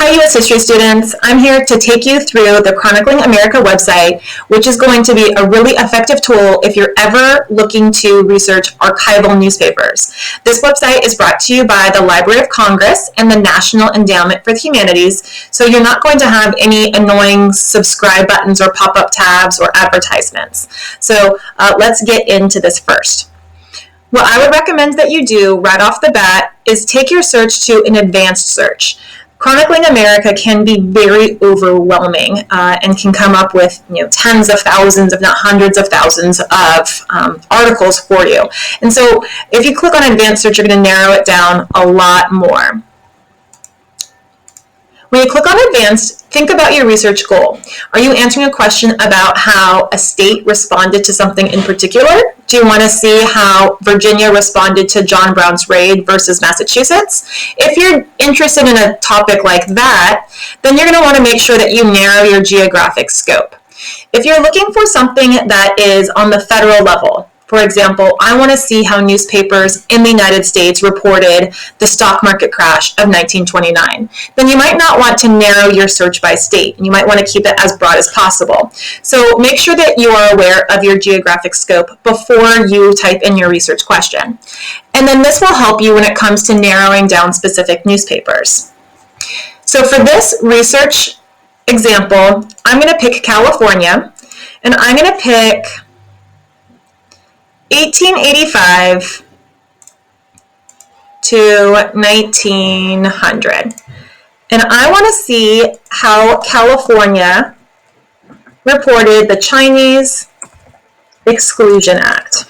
Hi U.S. History students, I'm here to take you through the Chronicling America website, which is going to be a really effective tool if you're ever looking to research archival newspapers. This website is brought to you by the Library of Congress and the National Endowment for the Humanities, so you're not going to have any annoying subscribe buttons or pop-up tabs or advertisements. So let's get into this first. What I would recommend that you do right off the bat is take your search to an advanced search. Chronicling America can be very overwhelming and can come up with tens of thousands, if not hundreds of thousands of articles for you. And so if you click on advanced search, you're going to narrow it down a lot more. When you click on advanced, think about your research goal. Are you answering a question about how a state responded to something in particular? Do you want to see how Virginia responded to John Brown's raid versus Massachusetts? If you're interested in a topic like that, then you're going to want to make sure that you narrow your geographic scope. If you're looking for something that is on the federal level, for example, I want to see how newspapers in the United States reported the stock market crash of 1929. Then you might not want to narrow your search by state, and you might want to keep it as broad as possible. So make sure that you are aware of your geographic scope before you type in your research question. And then this will help you when it comes to narrowing down specific newspapers. So for this research example, I'm going to pick California, and I'm going to pick 1885 to 1900. And I want to see how California reported the Chinese Exclusion Act.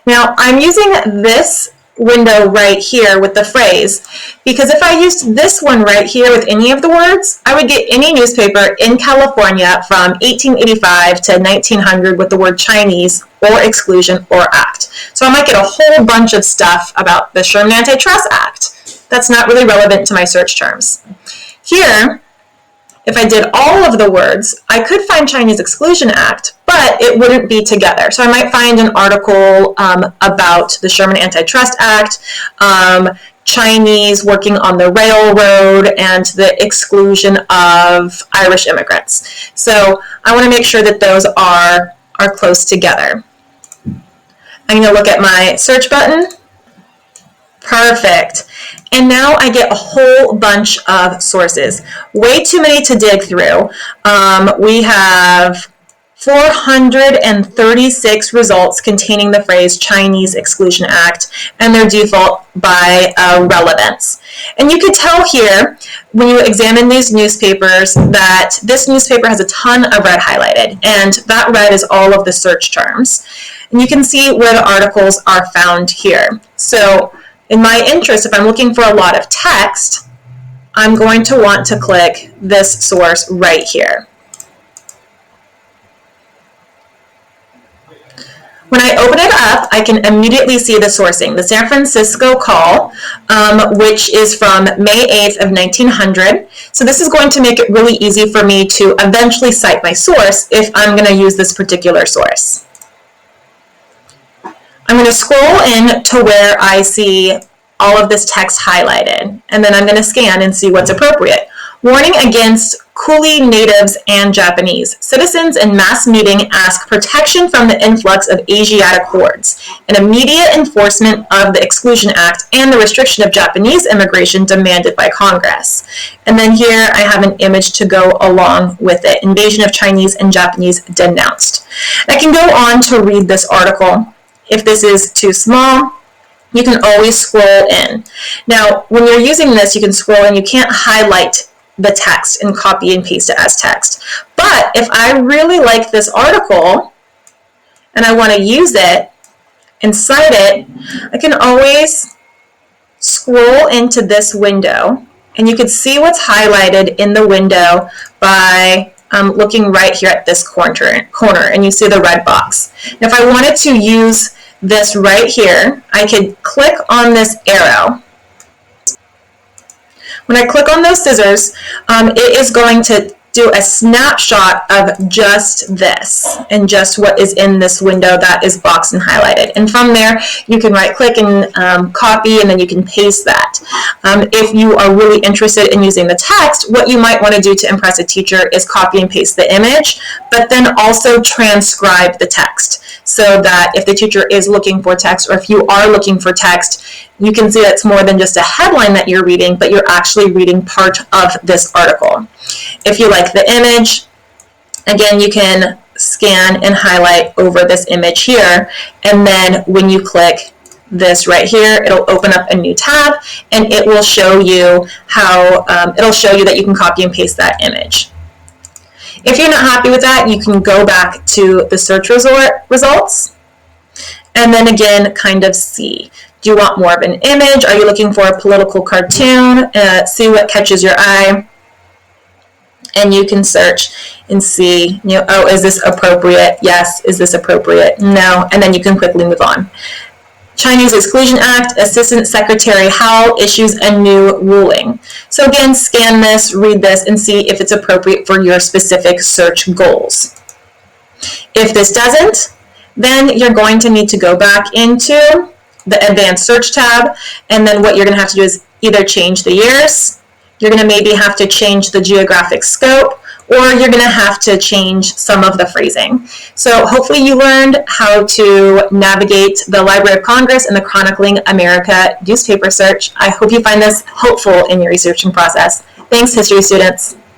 Now, I'm using this window right here with the phrase because if I used this one right here with any of the words, I would get any newspaper in California from 1885 to 1900 with the word Chinese or exclusion or act. So I might get a whole bunch of stuff about the Sherman Antitrust Act. That's not really relevant to my search terms. Here, if I did all of the words, I could find Chinese Exclusion Act, but it wouldn't be together. So I might find an article about the Sherman Antitrust Act, Chinese working on the railroad, and the exclusion of Irish immigrants. So I want to make sure that those are close together. I'm going to look at my search button. Perfect. And now I get a whole bunch of sources. Way too many to dig through. We have 436 results containing the phrase Chinese Exclusion Act and their default by relevance. And you could tell here when you examine these newspapers that this newspaper has a ton of red highlighted, and that red is all of the search terms. And you can see where the articles are found here. So in my interest, if I'm looking for a lot of text, I'm going to want to click this source right here. When I open it up, I can immediately see the sourcing. The San Francisco Call, which is from May 8th of 1900. So this is going to make it really easy for me to eventually cite my source if I'm going to use this particular source. I'm going to scroll in to where I see all of this text highlighted, and then I'm going to scan and see what's appropriate. Warning against Coolie natives and Japanese. Citizens in mass meeting ask protection from the influx of Asiatic hordes, an immediate enforcement of the Exclusion Act, and the restriction of Japanese immigration demanded by Congress. And then here I have an image to go along with it. Invasion of Chinese and Japanese denounced. I can go on to read this article. If this is too small, you can always scroll in. Now, when you're using this, you can scroll in. You can't highlight the text and copy and paste it as text. But if I really like this article and I want to use it and cite it, I can always scroll into this window, and you can see what's highlighted in the window by looking right here at this corner, and you see the red box. Now, if I wanted to use this right here, I could click on this arrow. When I click on those scissors, it is going to do a snapshot of just this and just what is in this window that is boxed and highlighted. And from there, you can right click and copy, and then you can paste that. If you are really interested in using the text, what you might want to do to impress a teacher is copy and paste the image, but then also transcribe the text, so that if the teacher is looking for text, or if you are looking for text, you can see it's more than just a headline that you're reading, but you're actually reading part of this article. If you like the image, again, you can scan and highlight over this image here, and then when you click this right here, it'll open up a new tab, and it will show you how, it'll show you that you can copy and paste that image. If you're not happy with that, you can go back to the search results, and then again, kind of see. Do you want more of an image? Are you looking for a political cartoon? See what catches your eye. And you can search and see, oh, is this appropriate? Yes. Is this appropriate? No. And then you can quickly move on. Chinese Exclusion Act, Assistant Secretary Howell issues a new ruling. So again, scan this, read this, and see if it's appropriate for your specific search goals. If this doesn't, then you're going to need to go back into the Advanced Search tab, and then what you're going to have to do is either change the years, you're going to maybe have to change the geographic scope, or you're going to have to change some of the phrasing. So hopefully you learned how to navigate the Library of Congress and the Chronicling America newspaper search. I hope you find this helpful in your researching process. Thanks, history students.